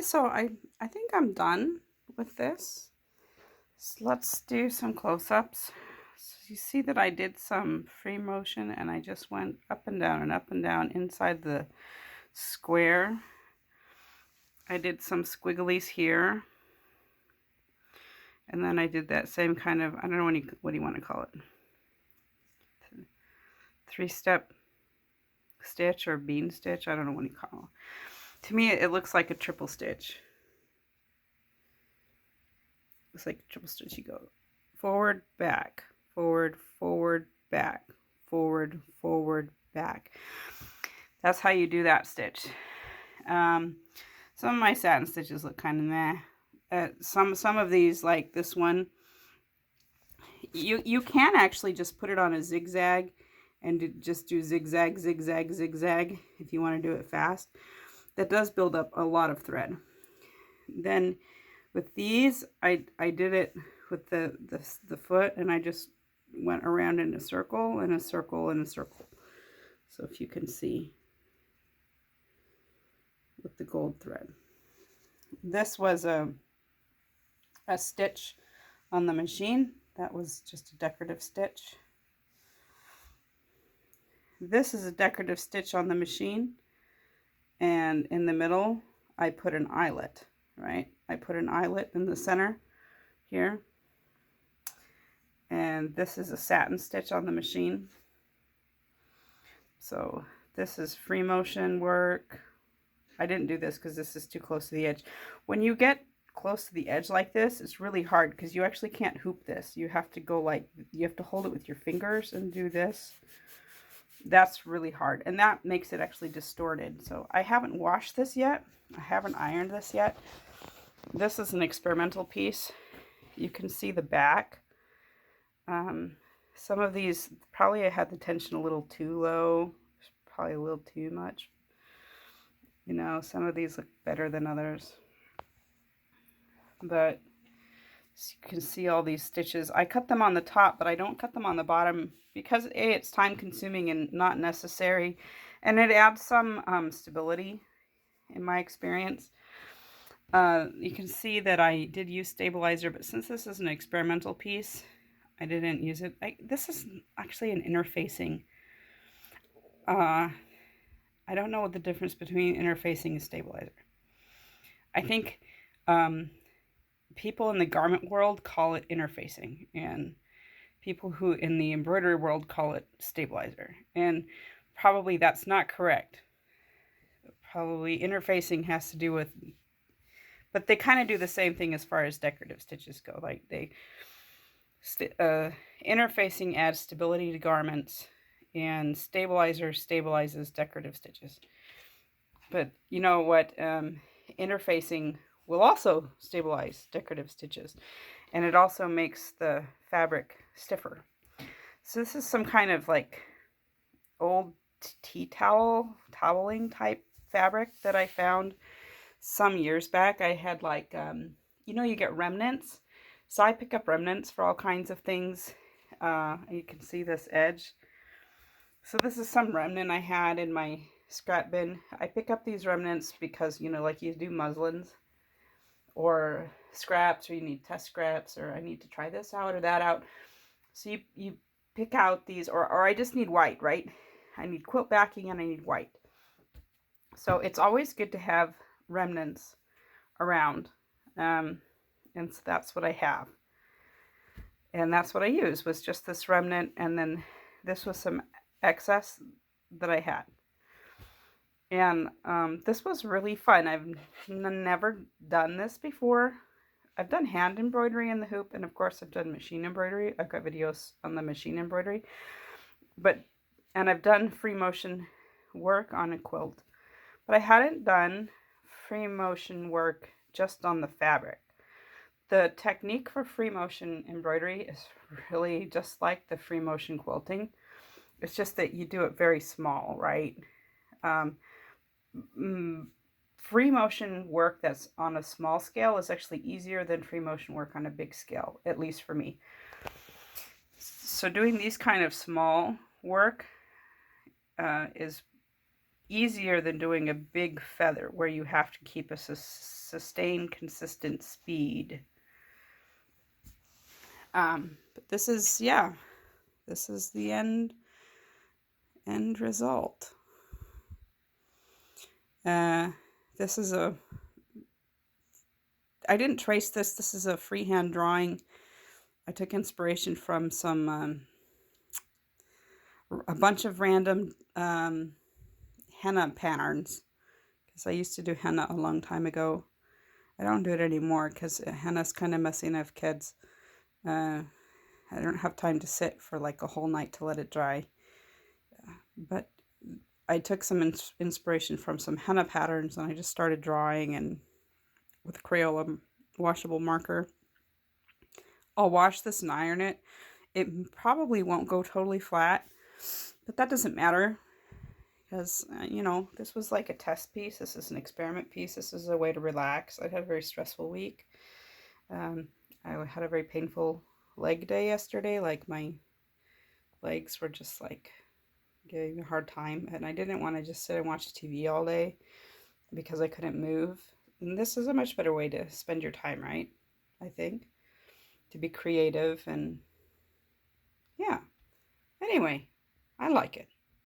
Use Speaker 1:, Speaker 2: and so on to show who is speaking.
Speaker 1: So I think I'm done with this. So let's do some close-ups. So you see that I did some free motion and I just went up and down and up and down inside the square. I did some squigglies here. And then I did that same kind of, I don't know what do you want to call it? 3-step stitch or bean stitch. I don't know what you call it. To me, it looks like a triple stitch. Looks like a triple stitch. You go forward, back, forward, forward, back, forward, forward, back. That's how you do that stitch. Some of my satin stitches look kind of meh. Some of these, like this one, you can actually just put it on a zigzag and just do zigzag, zigzag, zigzag if you want to do it fast. That does build up a lot of thread. Then with these, I did it with the foot, and I just went around in a circle and a circle and a circle. So if you can see with the gold thread. This was a stitch on the machine. That was just a decorative stitch. This is a decorative stitch on the machine, and in the middle I put an eyelet, right? I put an eyelet in the center here. And this is a satin stitch on the machine. So this is free motion work. I didn't do this because this is too close to the edge. When you get close to the edge like this, it's really hard because you actually can't hoop this. You have to go like, you have to hold it with your fingers and do this. That's really hard, and that makes it actually distorted. So I haven't washed this yet. I haven't ironed this yet. This is an experimental piece. You can see the back. Some of these, probably I had the tension a little too low, probably a little too much. You know, some of these look better than others. But you can see all these stitches. I cut them on the top, but I don't cut them on the bottom because A, it's time consuming and not necessary. And it adds some stability in my experience. You can see that I did use stabilizer, but since this is an experimental piece, I didn't use it. This is actually an interfacing. I don't know what the difference between interfacing and stabilizer. I think people in the garment world call it interfacing, and people who in the embroidery world call it stabilizer. And probably that's not correct. Probably interfacing has to do with, but they kind of do the same thing as far as decorative stitches go. Like interfacing adds stability to garments, and stabilizer stabilizes decorative stitches. But you know what? Interfacing will also stabilize decorative stitches, and it also makes the fabric stiffer. So this is some kind of like old tea toweling type fabric that I found some years back. I had like, you know, you get remnants. So I pick up remnants for all kinds of things. You can see this edge. So this is some remnant I had in my scrap bin. I pick up these remnants because, you know, like you do muslins or scraps, or you need test scraps, or I need to try this out or that out. So you pick out these, or I just need white, right? I need quilt backing and I need white. So it's always good to have remnants around. And so that's what I have. And that's what I used, was just this remnant, and then this was some excess that I had. And this was really fun. I've never done this before. I've done hand embroidery in the hoop, and of course I've done machine embroidery. I've got videos on the machine embroidery. And I've done free motion work on a quilt. But I hadn't done free motion work just on the fabric. The technique for free motion embroidery is really just like the free motion quilting. It's just that you do it very small, right? Free motion work that's on a small scale is actually easier than free motion work on a big scale, at least for me. So doing these kind of small work is easier than doing a big feather where you have to keep a sustained, consistent speed. But this is, yeah, this is the end result. This is a, I didn't trace this. This is a freehand drawing. I took inspiration from some, a bunch of random henna patterns, because I used to do henna a long time ago. I don't do it anymore because henna's kind of messy and I have kids. I don't have time to sit for like a whole night to let it dry. But I took some inspiration from some henna patterns and I just started drawing, and with Crayola washable marker. I'll wash this and iron it. It probably won't go totally flat, but that doesn't matter because, you know, this was like a test piece. This is an experiment piece. This is a way to relax. I had a very stressful week. I had a very painful leg day yesterday. Like, my legs were just like giving me a hard time, and I didn't want to just sit and watch TV all day because I couldn't move. And this is a much better way to spend your time, right? I think, to be creative. And yeah, anyway, I like it.